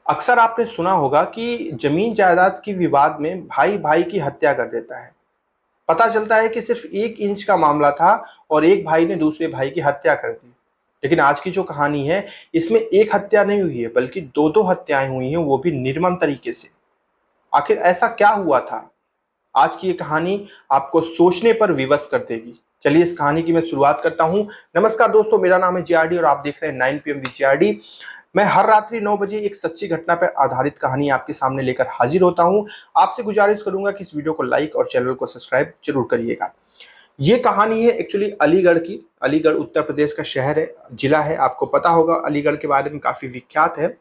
अक्सर आपने सुना होगा कि जमीन जायदाद की विवाद में भाई भाई की हत्या कर देता है। पता चलता है कि सिर्फ 1 इंच का मामला था और एक भाई ने दूसरे भाई की हत्या कर दी। लेकिन आज की जो कहानी है, इसमें एक हत्या नहीं हुई है बल्कि दो दो हत्याएं हुई हैं, वो भी निर्मम तरीके से। आखिर ऐसा क्या हुआ था? आज की ये कहानी आपको सोचने पर विवश कर देगी। चलिए इस कहानी की मैं शुरुआत करता हूँ। नमस्कार दोस्तों, मेरा नाम है जीआरडी और आप देख रहे हैं 9 PM विद जीआरडी। मैं हर रात्रि 9 बजे एक सच्ची घटना पर आधारित कहानी आपके सामने लेकर हाजिर होता हूँ। आपसे गुजारिश करूंगा कि इस वीडियो को लाइक और चैनल को सब्सक्राइब जरूर करिएगा। ये कहानी है एक्चुअली अलीगढ़ की। अलीगढ़ उत्तर प्रदेश का शहर है, जिला है। आपको पता होगा अलीगढ़ के बारे में, काफी विख्यात है।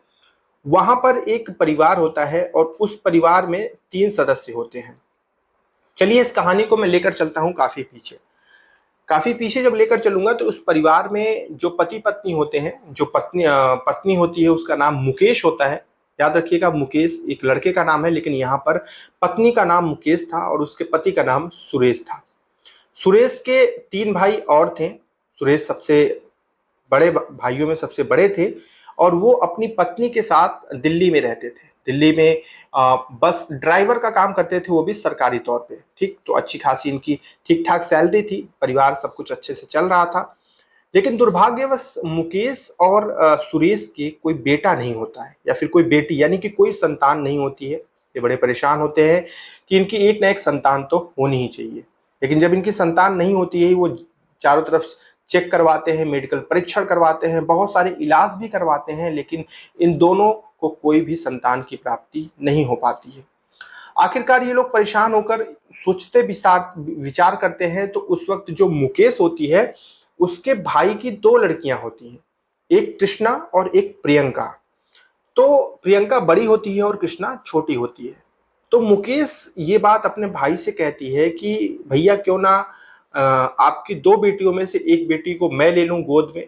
वहां पर एक परिवार होता है और उस परिवार में 3 सदस्य होते हैं। चलिए इस कहानी को मैं लेकर चलता हूँ काफी पीछे जब लेकर चलूंगा तो उस परिवार में जो पति पत्नी होते हैं, जो पत्नी होती है उसका नाम मुकेश होता है। याद रखिएगा, मुकेश एक लड़के का नाम है, लेकिन यहाँ पर पत्नी का नाम मुकेश था और उसके पति का नाम सुरेश था। सुरेश के 3 भाई और थे। सुरेश सबसे बड़े भाइयों में सबसे बड़े थे और वो अपनी पत्नी के साथ दिल्ली में रहते थे। दिल्ली में बस ड्राइवर का काम करते थे, वो भी सरकारी तौर पे। ठीक, तो अच्छी खासी इनकी ठीक ठाक सैलरी थी, परिवार सब कुछ अच्छे से चल रहा था। लेकिन दुर्भाग्यवश मुकेश और सुरेश के कोई बेटा नहीं होता है या फिर कोई बेटी, यानी कि कोई संतान नहीं होती है। ये बड़े परेशान होते हैं कि इनकी एक ना एक संतान तो होनी ही चाहिए। लेकिन जब इनकी संतान नहीं होती है, वो चारों तरफ चेक करवाते हैं, मेडिकल परीक्षण करवाते हैं, बहुत सारे इलाज भी करवाते हैं, लेकिन इन दोनों को कोई भी संतान की प्राप्ति नहीं हो पाती है। आखिरकार ये लोग परेशान होकर सोचते विचार विचार करते हैं, तो उस वक्त जो मुकेश होती है, उसके भाई की 2 लड़कियां होती हैं, एक कृष्णा और एक प्रियंका। तो प्रियंका बड़ी होती है और कृष्णा छोटी होती है। तो मुकेश ये बात अपने भाई से कहती है कि भैया क्यों ना आपकी 2 बेटियों में से एक बेटी को मैं ले लूं गोद में,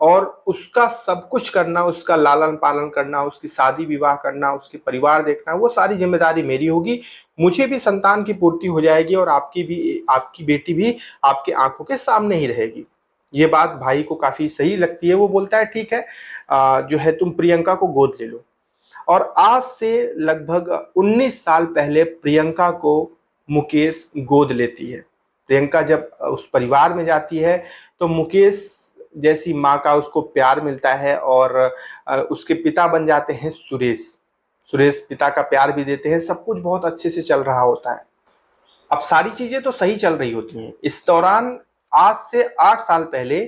और उसका सब कुछ करना, उसका लालन पालन करना, उसकी शादी विवाह करना, उसके परिवार देखना, वो सारी जिम्मेदारी मेरी होगी। मुझे भी संतान की पूर्ति हो जाएगी और आपकी बेटी भी आपके आंखों के सामने ही रहेगी। ये बात भाई को काफी सही लगती है। वो बोलता है ठीक है, जो है तुम प्रियंका को गोद ले लो। और आज से लगभग 19 साल पहले प्रियंका को मुकेश गोद लेती है। प्रियंका जब उस परिवार में जाती है तो मुकेश जैसी माँ का उसको प्यार मिलता है और उसके पिता बन जाते हैं सुरेश। सुरेश पिता का प्यार भी देते हैं, सब कुछ बहुत अच्छे से चल रहा होता है। अब सारी चीजें तो सही चल रही होती हैं। इस दौरान आज से 8 साल पहले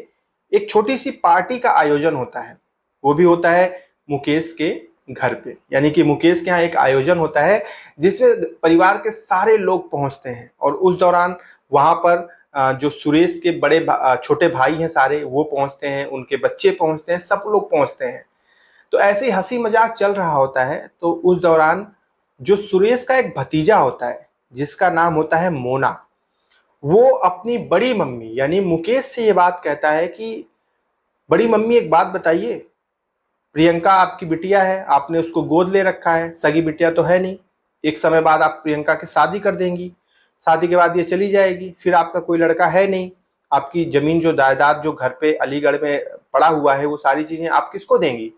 एक छोटी सी पार्टी का आयोजन होता है। वो भी होता है मुकेश के घर पे, यानी कि मुकेश के यहाँ एक आयोजन होता है जिसमें परिवार के सारे लोग पहुंचते हैं। और उस दौरान वहां पर जो सुरेश के छोटे भाई हैं सारे, वो पहुंचते हैं, उनके बच्चे पहुंचते हैं, सब लोग पहुंचते हैं। तो ऐसे ही हंसी मजाक चल रहा होता है। तो उस दौरान जो सुरेश का एक भतीजा होता है जिसका नाम होता है मोना, वो अपनी बड़ी मम्मी यानी मुकेश से ये बात कहता है कि बड़ी मम्मी एक बात बताइए, प्रियंका आपकी बिटिया है, आपने उसको गोद ले रखा है, सगी बिटिया तो है नहीं। एक समय बाद आप प्रियंका की शादी कर देंगी, शादी के बाद ये चली जाएगी, फिर आपका कोई लड़का है नहीं। आपकी जमीन जो जायदाद जो घर पे अलीगढ़ में पड़ा हुआ है, वो सारी चीजें आप किसको देंगी?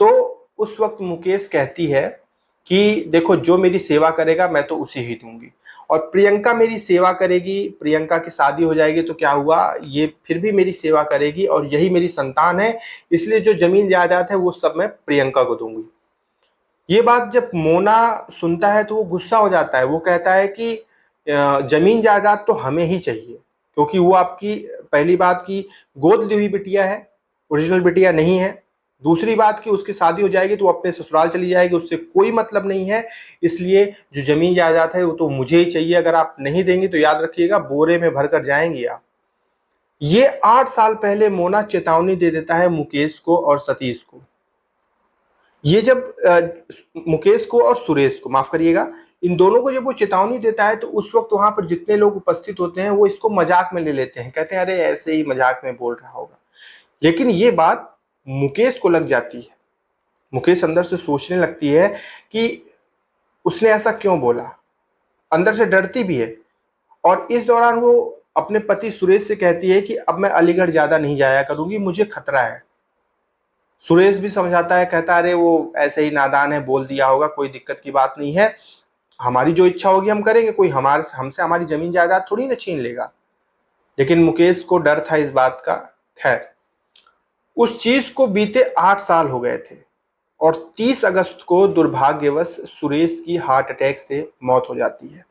तो उस वक्त मुकेश कहती है कि देखो, जो मेरी सेवा करेगा मैं तो उसे ही दूंगी, और प्रियंका मेरी सेवा करेगी, प्रियंका की शादी हो जाएगी तो क्या हुआ, ये फिर भी मेरी सेवा करेगी और यही मेरी संतान है, इसलिए जो जमीन जायदाद है वो सब मैं प्रियंका को दूंगी। ये बात जब मोना सुनता है तो वो गुस्सा हो जाता है। वो कहता है कि जमीन जायदाद तो हमें ही चाहिए, क्योंकि वो आपकी, पहली बात की, गोद ली हुई बिटिया है, ओरिजिनल बिटिया नहीं है। दूसरी बात की उसकी शादी हो जाएगी तो वो अपने ससुराल चली जाएगी, उससे कोई मतलब नहीं है। इसलिए जो जमीन जायदाद है वो तो मुझे ही चाहिए। अगर आप नहीं देंगे तो याद रखिएगा, बोरे में भरकर जाएंगी आप। ये 8 साल पहले मोना चेतावनी दे देता है मुकेश को और सतीश को। ये जब मुकेश को और सुरेश को, माफ करिएगा, इन दोनों को जब वो चेतावनी देता है तो उस वक्त वहां पर जितने लोग उपस्थित होते हैं वो इसको मजाक में ले लेते हैं, कहते हैं अरे ऐसे ही मजाक में बोल रहा होगा। लेकिन ये बात मुकेश को लग जाती है। मुकेश अंदर से सोचने लगती है कि उसने ऐसा क्यों बोला, अंदर से डरती भी है। और इस दौरान वो अपने पति सुरेश से कहती है कि अब मैं अलीगढ़ ज्यादा नहीं जाया करूंगी, मुझे खतरा है। सुरेश भी समझाता है, कहता है अरे वो ऐसे ही नादान है, बोल दिया होगा, कोई दिक्कत की बात नहीं है, हमारी जो इच्छा होगी हम करेंगे, कोई हमारे हमसे हमारी जमीन जायदाद थोड़ी ना छीन लेगा। लेकिन मुकेश को डर था इस बात का। खैर, उस चीज को बीते 8 साल हो गए थे और 30 अगस्त को दुर्भाग्यवश सुरेश की हार्ट अटैक से मौत हो जाती है।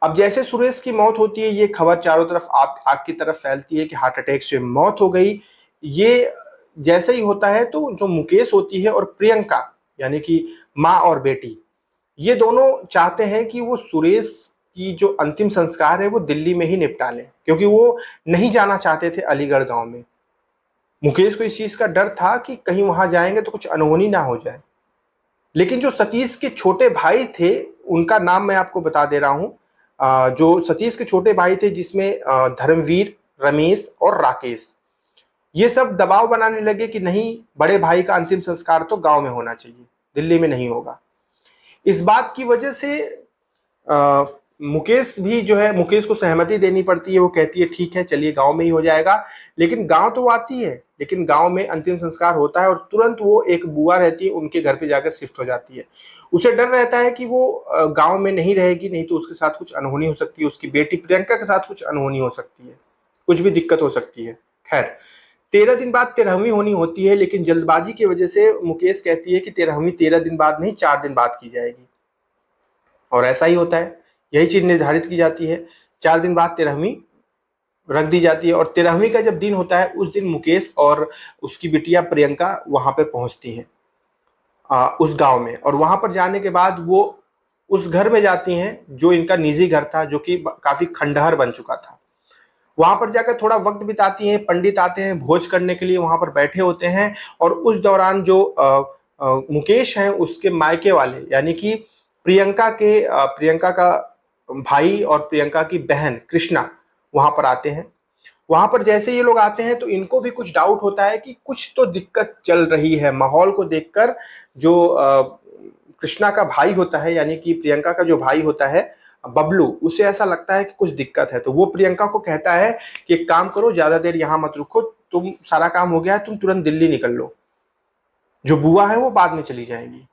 अब जैसे सुरेश की मौत होती है, ये खबर चारों तरफ आग आग की तरफ फैलती है कि हार्ट अटैक से मौत हो गई। ये जैसे ही होता है तो जो मुकेश होती है और प्रियंका, यानी कि माँ और बेटी, ये दोनों चाहते हैं कि वो सुरेश की जो अंतिम संस्कार है वो दिल्ली में ही निपटा लें, क्योंकि वो नहीं जाना चाहते थे अलीगढ़ गांव में। मुकेश को इस चीज का डर था कि कहीं वहां जाएंगे तो कुछ अनहोनी ना हो जाए। लेकिन जो सतीश के छोटे भाई थे, उनका नाम मैं आपको बता दे रहा हूं। जो सतीश के छोटे भाई थे, जिसमें धर्मवीर, रमेश और राकेश, ये सब दबाव बनाने लगे कि नहीं, बड़े भाई का अंतिम संस्कार तो गांव में होना चाहिए, दिल्ली में नहीं होगा। इस बात की वजह से आ, मुकेश भी जो है, मुकेश को सहमति देनी पड़ती है। वो कहती है ठीक है, चलिए गांव में ही हो जाएगा। लेकिन गांव तो आती है, लेकिन गांव में अंतिम संस्कार होता है और तुरंत वो एक बुआ रहती है, उनके घर पे जाकर शिफ्ट हो जाती है। उसे डर रहता है कि वो गांव में नहीं रहेगी, नहीं तो उसके साथ कुछ अनहोनी हो सकती है, उसकी बेटी प्रियंका के साथ कुछ अनहोनी हो सकती है, कुछ भी दिक्कत हो सकती है। खैर, 13 दिन बाद 13वीं होनी होती है, लेकिन जल्दबाजी की वजह से मुकेश कहती है कि 13वीं 13 दिन बाद नहीं, 4 दिन बाद की जाएगी। और ऐसा ही होता है, यही चीज निर्धारित की जाती है। 4 दिन बाद 13वीं रख दी जाती है और 13वीं का जब दिन होता है, उस दिन मुकेश और उसकी बिटिया प्रियंका वहां पे पहुंचती हैं, उस गांव में। और वहां पर जाने के बाद वो उस घर में जाती हैं जो इनका निजी घर था, जो कि काफी खंडहर बन चुका था। वहां पर जाकर थोड़ा वक्त बिताती हैं, पंडित आते हैं भोज करने के लिए, वहां पर बैठे होते हैं। और उस दौरान जो मुकेश हैं, उसके मायके वाले, यानी कि प्रियंका का भाई और प्रियंका की बहन कृष्णा वहां पर आते हैं। वहां पर जैसे ये लोग आते हैं तो इनको भी कुछ डाउट होता है कि कुछ तो दिक्कत चल रही है। माहौल को देखकर जो कृष्णा का भाई होता है, यानी कि प्रियंका का जो भाई होता है बबलू, उसे ऐसा लगता है कि कुछ दिक्कत है। तो वो प्रियंका को कहता है कि एक काम करो, ज्यादा देर यहां मत रुको, तुम सारा काम हो गया है, तुम तुरंत दिल्ली निकल लो, जो बुआ है वो बाद में चली जाएंगी।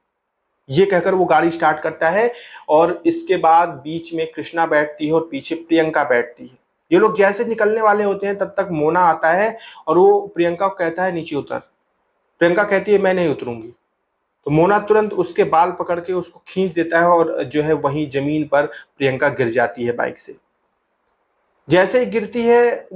ये कहकर वो गाड़ी स्टार्ट करता है और इसके बाद बीच में कृष्णा बैठती है और पीछे प्रियंका बैठती है। ये लोग जैसे निकलने वाले होते हैं तब तक मोना आता है और वो प्रियंका को कहता है नीचे उतर। प्रियंका कहती है मैं नहीं उतरूंगी। तो मोना तुरंत उसके बाल पकड़ के उसको खींच देता है और जो है वहीं जमीन पर प्रियंका गिर जाती है बाइक से। जैसे ही गिरती है,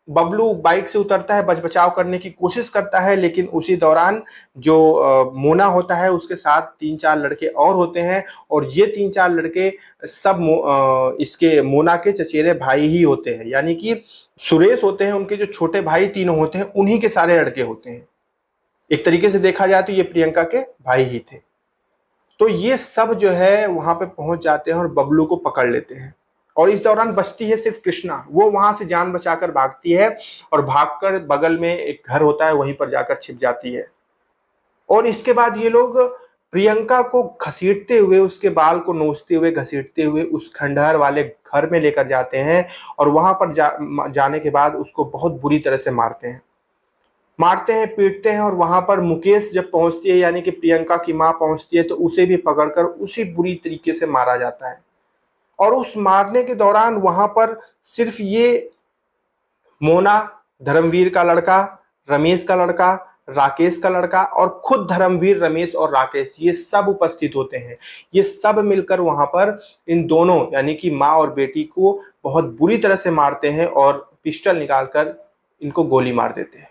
बबलू बाइक से उतरता है, बच बचाव करने की कोशिश करता है, लेकिन उसी दौरान जो मोना होता है उसके साथ 3-4 लड़के और होते हैं। और ये 3-4 लड़के सब इसके मोना के चचेरे भाई ही होते हैं, यानी कि सुरेश होते हैं, उनके जो छोटे भाई तीनों होते हैं, उन्हीं के सारे लड़के होते हैं। एक तरीके से देखा जाए तो ये प्रियंका के भाई ही थे। तो ये सब जो है वहां पे पहुंच जाते हैं और बबलू को पकड़ लेते हैं। और इस दौरान बचती है सिर्फ कृष्णा। वो वहां से जान बचाकर भागती है और भागकर बगल में एक घर होता है, वहीं पर जाकर छिप जाती है। और इसके बाद ये लोग प्रियंका को घसीटते हुए, उसके बाल को नोचते हुए, घसीटते हुए उस खंडहर वाले घर में लेकर जाते हैं। और वहां पर जाने के बाद उसको बहुत बुरी तरह से मारते हैं, पीटते हैं। और वहां पर मुकेश जब पहुंचती है, यानी कि प्रियंका की मां पहुंचती है, तो उसे भी पकड़कर उसी बुरी तरीके से मारा जाता है। और उस मारने के दौरान वहां पर सिर्फ ये मोना, धर्मवीर का लड़का, रमेश का लड़का, राकेश का लड़का और खुद धर्मवीर, रमेश और राकेश, ये सब उपस्थित होते हैं। ये सब मिलकर वहां पर इन दोनों, यानी कि माँ और बेटी को बहुत बुरी तरह से मारते हैं और पिस्टल निकालकर इनको गोली मार देते हैं।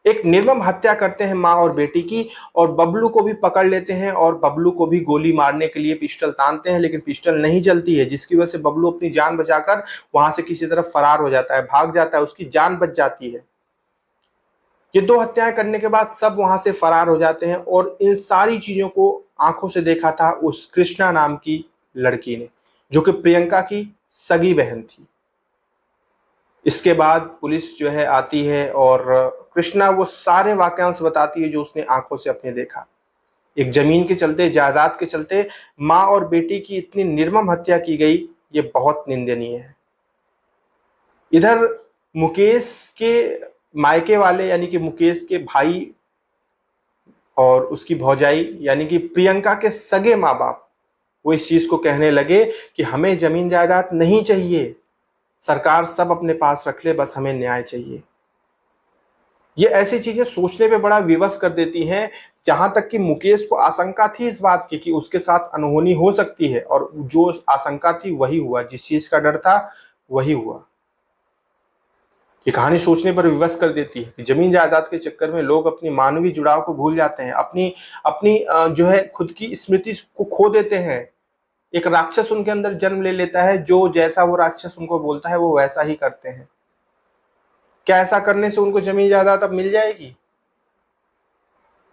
एक निर्मम हत्या करते हैं माँ और बेटी की। और बबलू को भी पकड़ लेते हैं और बबलू को भी गोली मारने के लिए पिस्टल तानते हैं, लेकिन पिस्टल नहीं चलती है, जिसकी वजह से बबलू अपनी जान बचाकर वहां से किसी तरफ फरार हो जाता है, भाग जाता है, उसकी जान बच जाती है। ये दो हत्याएं करने के बाद सब वहां से फरार हो जाते हैं। और इन सारी चीजों को आंखों से देखा था उस कृष्णा नाम की लड़की ने, जो कि प्रियंका की सगी बहन थी। इसके बाद पुलिस जो है आती है और कृष्णा वो सारे वाक्यांश बताती है जो उसने आंखों से अपने देखा। एक जमीन के चलते, जायदाद के चलते माँ और बेटी की इतनी निर्मम हत्या की गई, ये बहुत निंदनीय है। इधर मुकेश के मायके वाले, यानी कि मुकेश के भाई और उसकी भौजाई यानी कि प्रियंका के सगे माँ बाप वो इस चीज को कहने लगे कि हमें जमीन जायदाद नहीं चाहिए, सरकार सब अपने पास रख ले, बस हमें न्याय चाहिए। ये ऐसी चीजें सोचने पे बड़ा विवश कर देती हैं। जहां तक कि मुकेश को आशंका थी इस बात की कि उसके साथ अनहोनी हो सकती है, और जो आशंका थी वही हुआ, जिस चीज का डर था वही हुआ। ये कहानी सोचने पर विवश कर देती है कि जमीन जायदाद के चक्कर में लोग अपनी मानवीय जुड़ाव को भूल जाते हैं, अपनी अपनी जो है खुद की स्मृति को खो देते हैं। एक राक्षस उनके अंदर जन्म ले लेता है, जो जैसा वो राक्षस उनको बोलता है वो वैसा ही करते हैं। क्या ऐसा करने से उनको जमीन जायदाद अब मिल जाएगी?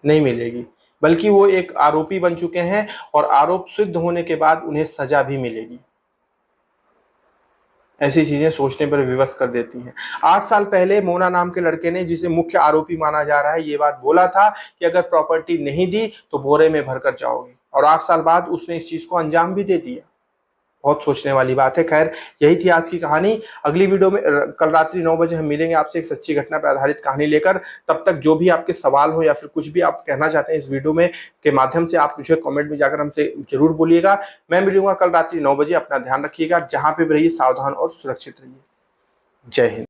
नहीं मिलेगी, बल्कि वो एक आरोपी बन चुके हैं, और आरोप सिद्ध होने के बाद उन्हें सजा भी मिलेगी। ऐसी चीजें सोचने पर विवश कर देती हैं। 8 साल पहले मोना नाम के लड़के ने, जिसे मुख्य आरोपी माना जा रहा है, ये बात बोला था कि अगर प्रॉपर्टी नहीं दी तो बोरे में भरकर जाओगे, और 8 साल बाद उसने इस चीज को अंजाम भी दे दिया। बहुत सोचने वाली बात है। खैर, यही थी आज की कहानी। अगली वीडियो में कल रात्रि 9 बजे हम मिलेंगे आपसे एक सच्ची घटना पर आधारित कहानी लेकर। तब तक जो भी आपके सवाल हो या फिर कुछ भी आप कहना चाहते हैं इस वीडियो में के माध्यम से, आप मुझे कमेंट में जाकर हमसे जरूर बोलिएगा। मैं मिलूंगा कल रात्रि 9 बजे। अपना ध्यान रखिएगा, जहां पे भी रहिए सावधान और सुरक्षित रहिए। जय हिंद।